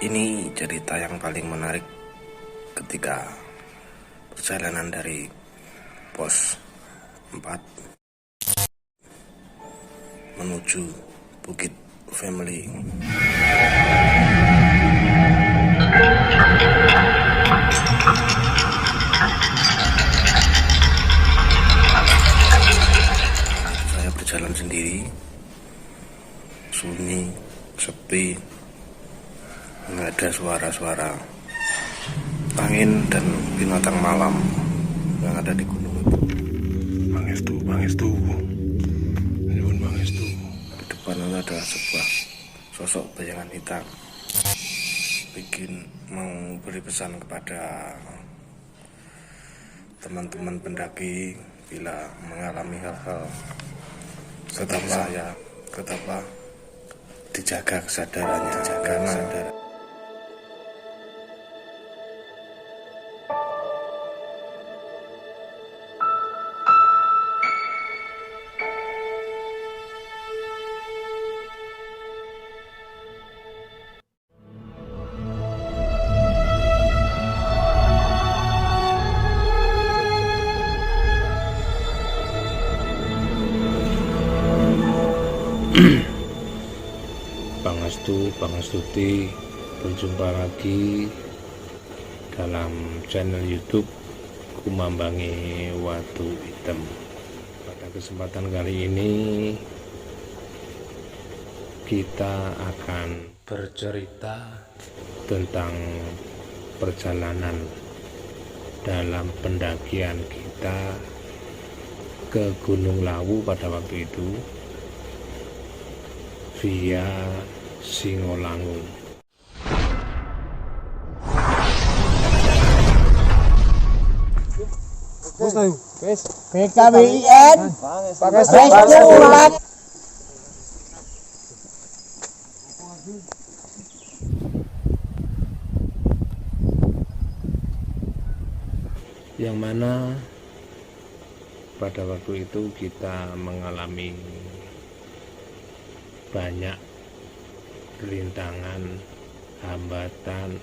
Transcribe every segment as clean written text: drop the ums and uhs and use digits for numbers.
Ini cerita yang paling menarik ketika perjalanan dari pos 4 menuju Bukit Family. Saya berjalan sendiri, sunyi, sepi, nggak ada suara-suara angin dan binatang malam yang ada di gunung itu. Bang Estu, ini pun Bang Estu. Di depan ada sebuah sosok bayangan hitam, bikin mau beri pesan kepada teman-teman pendaki bila mengalami hal-hal seperti saya, betapa dijaga kesadarannya, karena Bang Astuti, berjumpa lagi dalam channel YouTube Kumambangi Watu Hitam. Pada kesempatan kali ini kita akan bercerita tentang perjalanan dalam pendakian kita ke Gunung Lawu pada waktu itu via Singolangu. PKBIN Restoran. Yang mana pada waktu itu kita mengalami banyak rintangan, hambatan,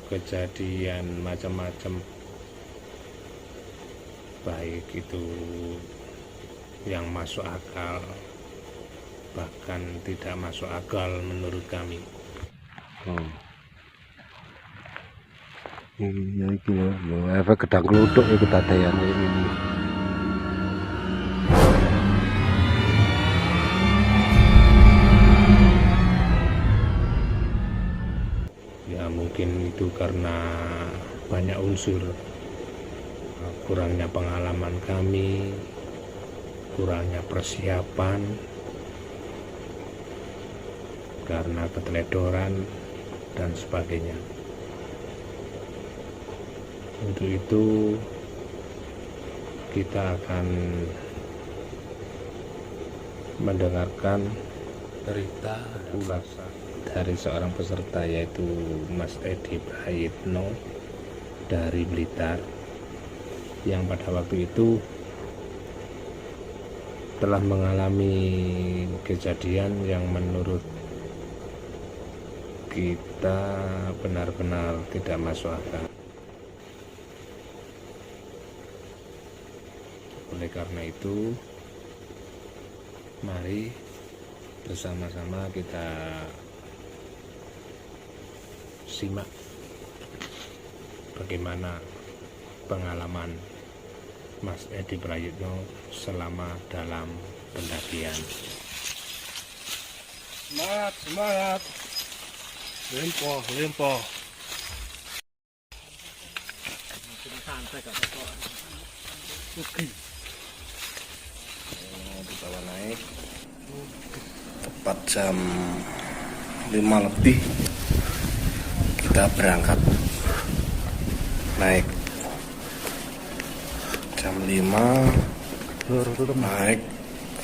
kejadian macam-macam, baik itu yang masuk akal bahkan tidak masuk akal menurut kami. iya iki lho, efek gedang keluduk iku tadayan ini. Ya mungkin itu karena banyak unsur, kurangnya pengalaman kami, kurangnya persiapan, karena keteledoran dan sebagainya. Untuk itu kita akan mendengarkan cerita ulasan dari seorang peserta, yaitu Mas Edi Prayitno dari Blitar, yang pada waktu itu telah mengalami kejadian yang menurut kita benar-benar tidak masuk akal. Oleh karena itu, mari bersama-sama kita simak bagaimana pengalaman Mas Edi Prayitno selama dalam pendakian. Semangat. Lempo. Dibawa naik tepat jam 5 lebih kita berangkat naik. Jam 5 naik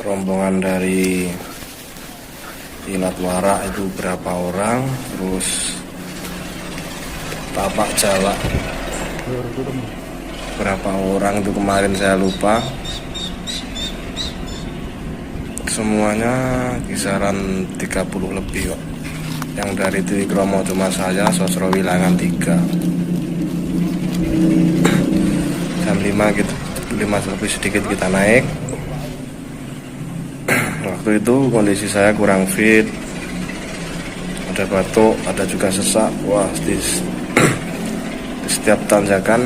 rombongan dari Ilatwara itu berapa orang, terus Tapak Jawa berapa orang itu kemarin saya lupa. semuanya kisaran 30 lebih kok. Yang dari Trigromo cuma saya, Sosro Wilangan 3. Jam 5 gitu, 5 lebih sedikit kita naik. Waktu itu kondisi saya kurang fit, ada batuk, ada juga sesak. Wah, di setiap tanjakan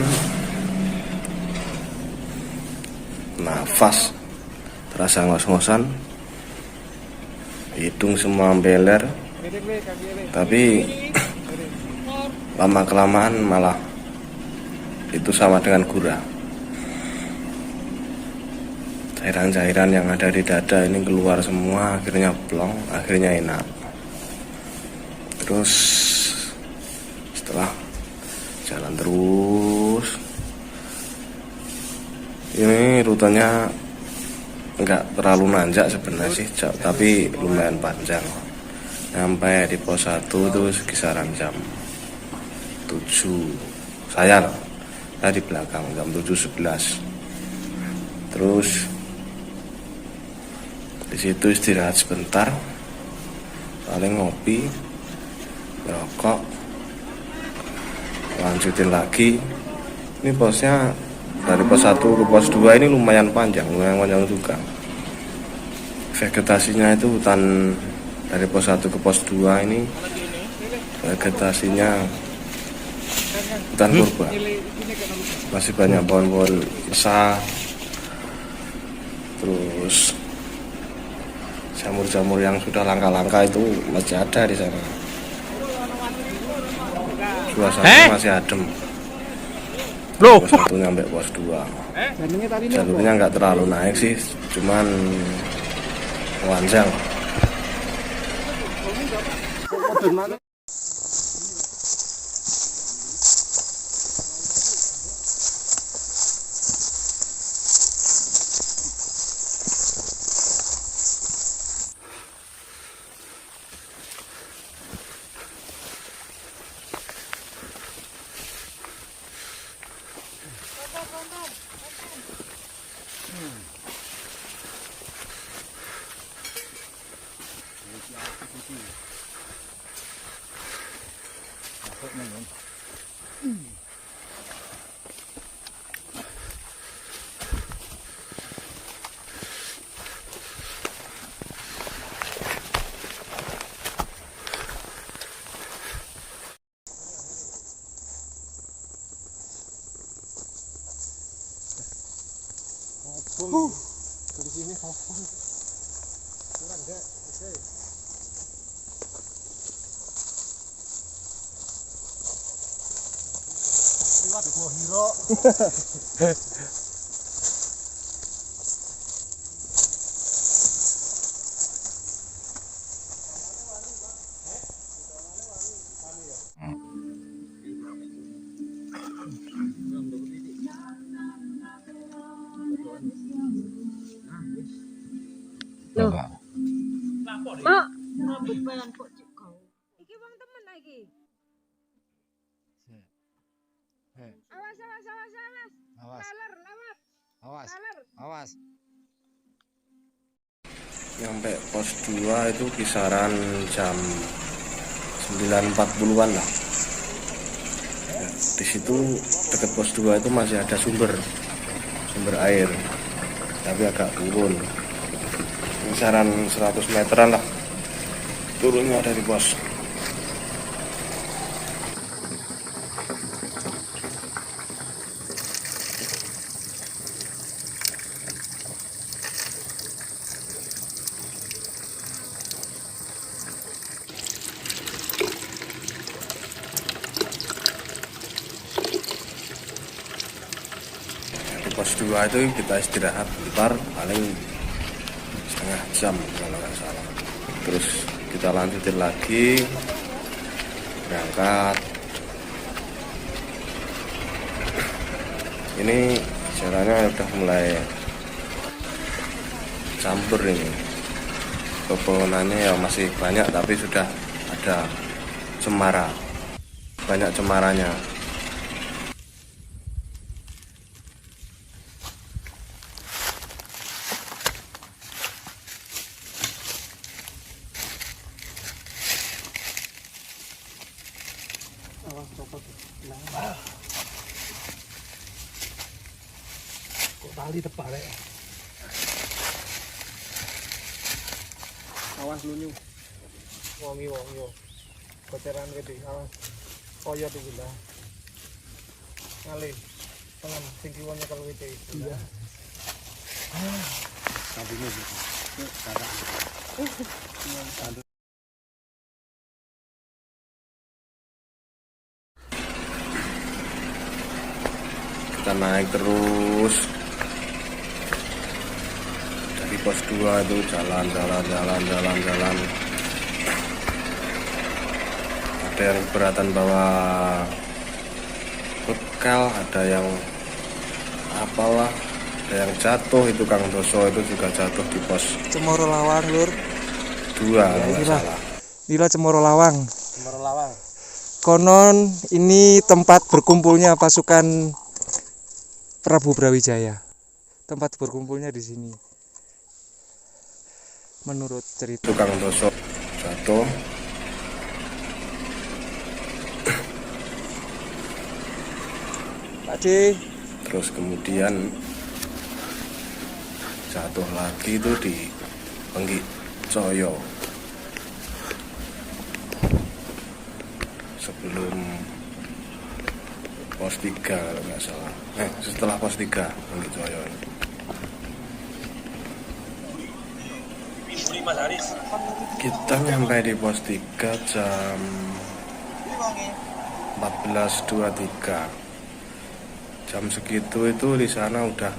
nafas terasa ngos-ngosan, hidung semua beler. Tapi lama kelamaan malah itu sama dengan gurah. Cairan-cairan yang ada di dada ini keluar semua, akhirnya plong, akhirnya enak. Terus setelah jalan terus, ini rutenya nggak terlalu nanjak sebenarnya sih, tapi lumayan panjang. Sampai di pos 1 itu kisaran jam 7. Saya di belakang jam 7.11. Terus di situ istirahat sebentar, paling ngopi, rokok, lanjutin lagi. Ini posnya dari pos 1 ke pos 2 ini lumayan panjang juga. Vegetasinya itu hutan. Dari pos 1 ke pos 2 ini vegetasinya hutan purba. Masih banyak pohon-pohon besar. Terus jamur-jamur yang sudah langka-langka itu masih ada di sana. Suasana masih adem. Pos 1 nyampe pos 2. Jalurnya nggak terlalu naik sih, cuman melanjang. Dari sini hafal. Kurang deh. Oke. Liwat gua hiro. Bapak. Mak, rambut bayan kok cik kau. Iki wong temen lagi. Awas, awas, awas, awas. Awas. Laler, lewat. Awas. Laler. Awas. Sampai pos 2 itu kisaran jam 9.40-an lah. Ya, di situ dekat pos 2 itu masih ada sumber air, tapi agak turun. Kisaran 100 meteran lah turunnya dari pos. Di pos 2 itu kita istirahat bentar, paling setengah jam kalau nggak salah. Terus kita lanjutin lagi berangkat. Ini jalannya udah mulai campur ini, pepohonannya ya masih banyak tapi sudah ada cemara, banyak cemaranya. Awas copot. Kok tali terbalik. Awas lunyu. Wongi. Koceran gede, awas. Koyo iki lah. Ngalih. Tangan sing kiwa nyekel wite. Iya. Kabine iki. Kita naik terus dari pos 2 itu jalan. Ada yang keberatan bawa bekal, ada yang apalah, ada yang jatuh. Itu Kang Doso itu juga jatuh di pos Cemoro Lawang, Lur. 2 kalau nggak salah. Inilah Cemoro Lawang. Cemoro Lawang. Konon ini tempat berkumpulnya pasukan Prabu Brawijaya. Tempat berkumpulnya di sini. Menurut cerita Itu Kang Doso jatuh. Pak D. Terus kemudian jatuh lagi itu di Penggi Coyo sebelum pos 3 kalau nggak salah. Setelah pos 3 Penggi Coyo. Kita nyampe di pos 3 jam 14.23. Jam segitu itu di sana udah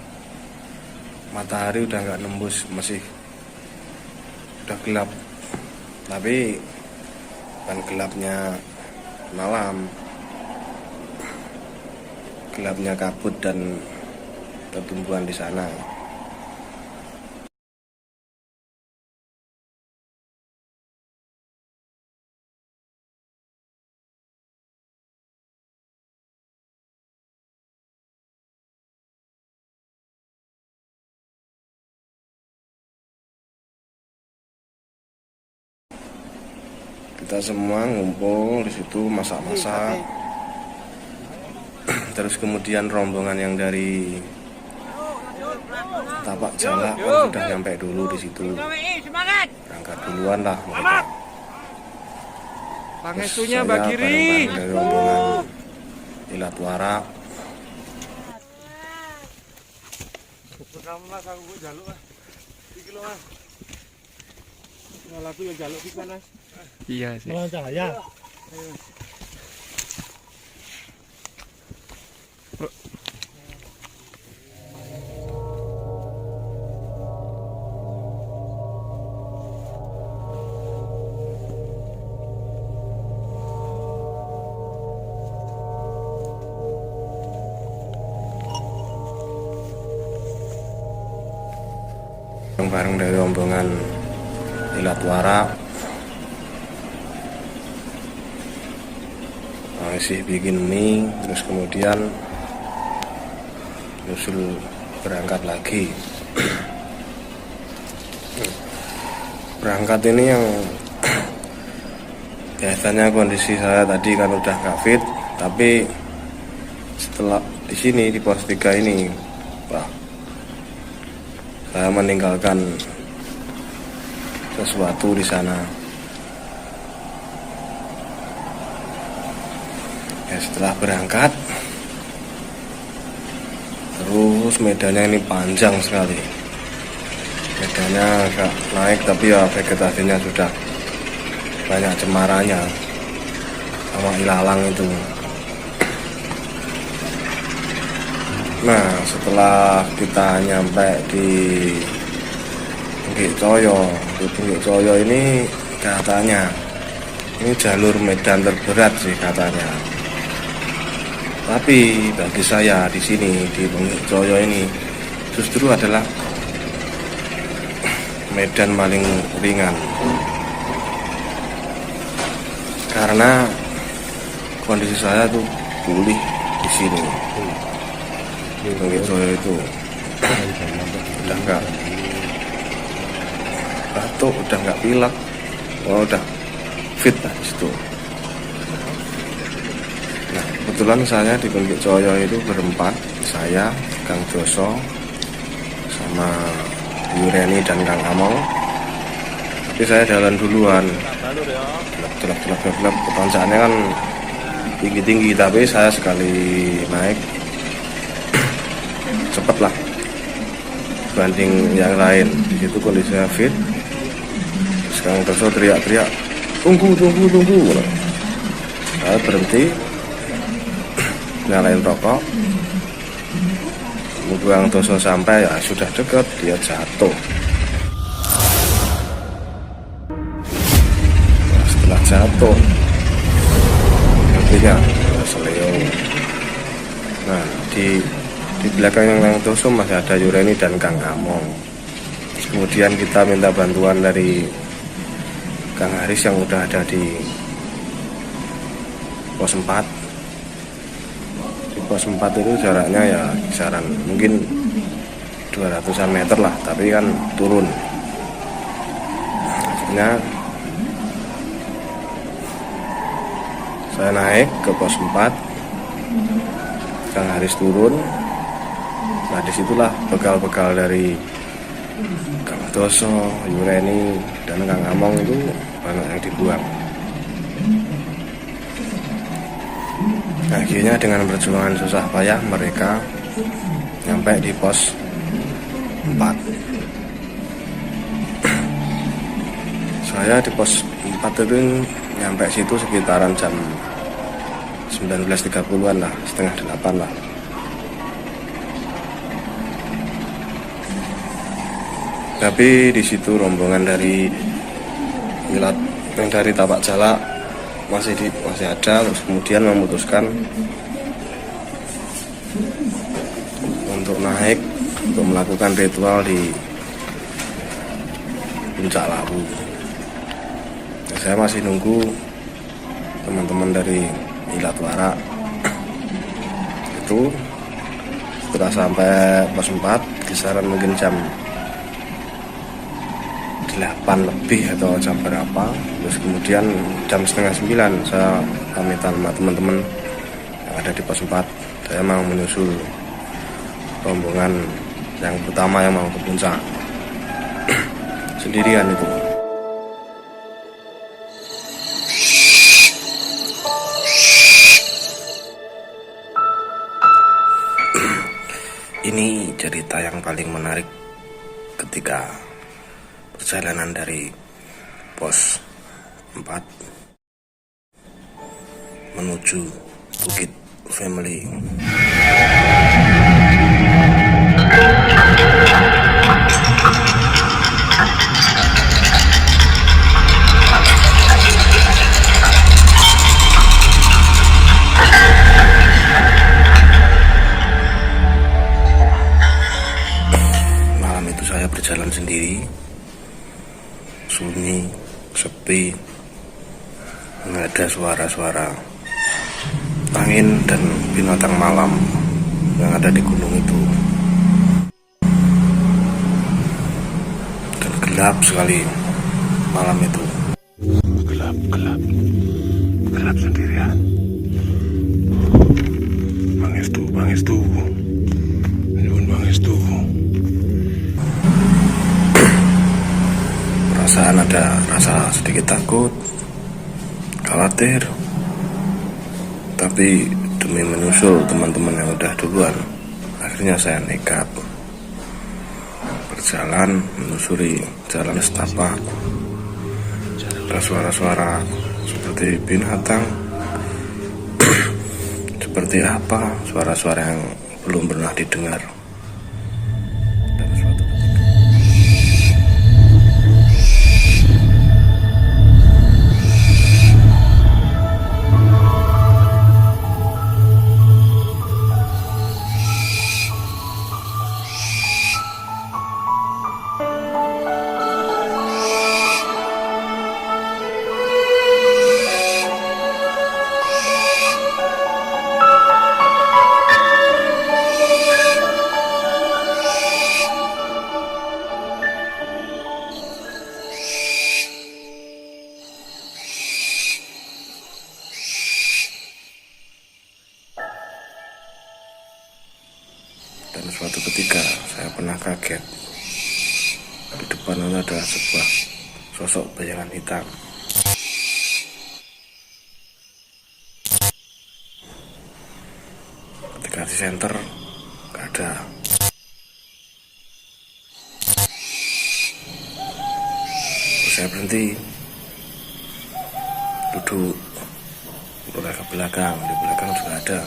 matahari udah nggak nembus, masih udah gelap. Tapi bukan gelapnya malam, gelapnya kabut dan pertumbuhan di sana. Kita semua ngumpul di situ masak-masak. Terus kemudian rombongan yang dari Tapak Jalak sudah nyampe dulu di situ. Berangkat duluan lah mereka. Pangestunya Terus Mbak saya Giri. bareng-bareng dari rombongan Ilat Wara. Kamu mas aku jaluk mas. Iki lho mas. Lagu yang jaluk iki mas. Iya sih. Melawan cahaya. Bareng dari rombongan Ilat Wara. Masih bikin mie, terus kemudian nyusul berangkat lagi. Berangkat ini yang biasanya kondisi saya tadi kan udah nggak fit, tapi setelah di sini di pos 3 ini, wah, saya meninggalkan sesuatu di sana. Ya, setelah berangkat, terus medannya ini panjang sekali. Medannya agak naik, tapi ya vegetasinya sudah banyak cemarannya sama ilalang itu. Nah, setelah kita nyampe di Bukit Coyo ini katanya ini jalur medan terberat sih katanya. Tapi bagi saya di sini di Bukit Coyo ini justru adalah medan paling ringan. Karena kondisi saya tuh pulih di sini. Bukit Coyo itu udah enggak batuk, udah nggak pilek, udah fit lah di situ. kebetulan saya di Bengkik Coyo itu berempat, saya, Kang Doso, sama Yureni dan Kang Amol. Tapi saya jalan duluan. Gelap, ketanjakannya kan tinggi-tinggi, tapi saya sekali naik cepet lah banding yang lain. Di situ kondisinya fit. Kang Doso teriak-teriak, tunggu. Saya berhenti, nyalain rokok. Kang Doso sampai, ya sudah dekat, dia jatuh. Nah, setelah jatuh, artinya seleo. Nah, di belakang Kang Doso masih ada Yureni dan Kang Among. Kemudian kita minta bantuan dari Kang Haris yang udah ada di pos 4. Di pos 4 itu jaraknya ya kisaran mungkin 200-an meter lah, tapi kan turun. Akhirnya saya naik ke pos 4, Kang Haris turun. Nah, disitulah bekal-bekal dari Kang Doso, Yureni, dan Kang Among itu banyak yang dibuang. Akhirnya dengan perjuangan susah payah mereka nyampe di pos 4. Saya di pos 4 itu nyampe situ sekitaran jam 19.30-an lah, setengah 8 lah. Tapi di situ rombongan dari Wilat yang dari Tapak Jalak masih ada, terus kemudian memutuskan untuk naik untuk melakukan ritual di Puncak Lawu. Nah, saya masih nunggu teman-teman dari Wilat Warak. Itu setelah sampai pos 4 kisaran mungkin jam 8 lebih atau jam berapa, terus kemudian jam setengah 9 saya pamitan sama teman-teman yang ada di pos 4. Saya mau menyusul rombongan yang pertama yang mau ke puncak sendirian itu. Ini cerita yang paling menarik ketika perjalanan dari pos 4 menuju Bukit Family. Malam itu saya berjalan sendiri, sunyi, sepi, nggak ada suara-suara angin dan binatang malam yang ada di gunung itu. Dan gelap sekali malam itu. Gelap sendirian. Bang Estu, nyuwun Bang Estu. Ada rasa sedikit takut, khawatir, tapi demi menyusul teman-teman yang udah duluan, akhirnya saya nekat berjalan menyusuri jalan setapak. Ada suara-suara seperti binatang, seperti apa, suara-suara yang belum pernah didengar. Dan suatu ketika saya pernah kaget, di depan itu ada sebuah sosok bayangan hitam. Ketika di senter gak ada. Terus saya berhenti, duduk, mulai ke belakang. Di belakang juga ada,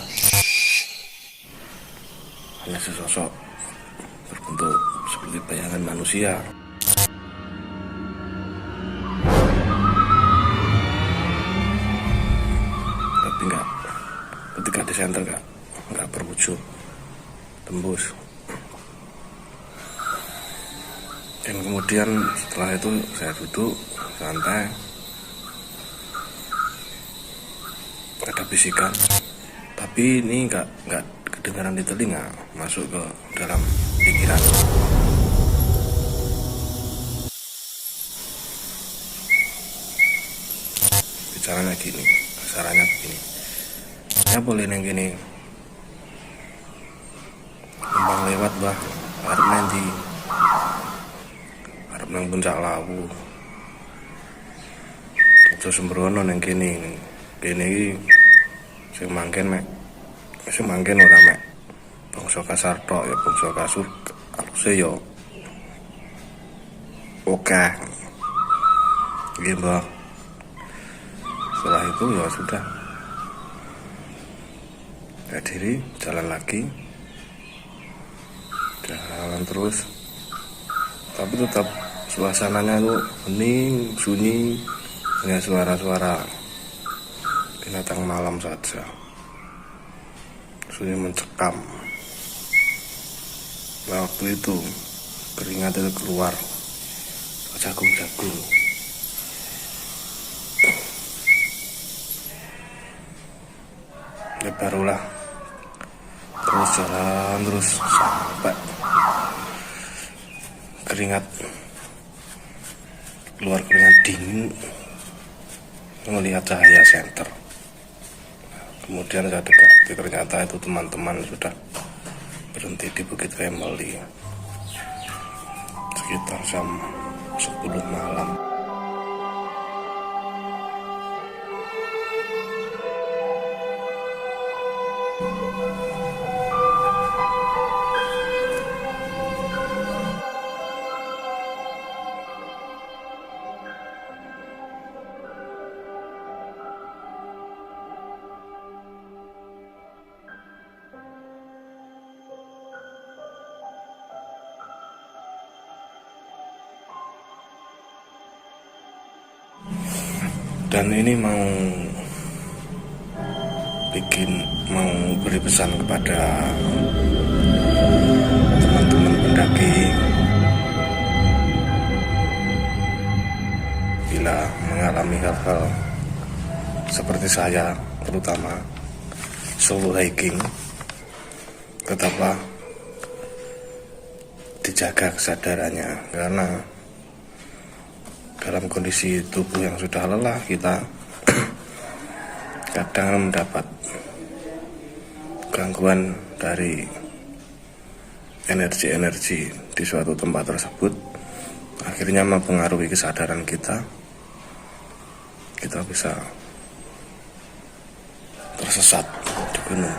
hanya sesosok berbentuk seperti bayangan manusia. Tapi enggak, ketika di senter enggak berwujud, tembus. Dan kemudian setelah itu saya duduk santai, ada bisikan, tapi ini enggak kedengaran di telinga, masuk ke dalam pikiran. Bicaranya gini, sarannya begini, ya boleh neng gini, numpang lewat bah, arep nanti, arep nang puncak Lawu, aja sembrono neng gini iki, sing mangken mek. Sing mangken ora mek bangsa kasar tok, ya bangsa kasur aluse yo oke. Nggih, Mbak. Setelah itu ya sudah, saya diri jalan lagi, jalan terus, tapi tetap suasananya tuh hening, sunyi, hanya suara-suara binatang malam saja. Sunyi mencekam. Nah, waktu itu keringat itu keluar jagung-jagung. Ya barulah terus jalan terus sampai keluar keringat dingin melihat cahaya senter. Kemudian saya dekati, ternyata itu teman-teman sudah berhenti di Bukit Family sekitar jam 10 malam. Dan ini mau beri pesan kepada teman-teman pendaki, bila mengalami hal-hal seperti saya, terutama solo hiking, tetaplah dijaga kesadarannya, karena dalam kondisi tubuh yang sudah lelah, kita kadang mendapat gangguan dari energi-energi di suatu tempat tersebut, akhirnya mempengaruhi kesadaran kita bisa tersesat di gunung.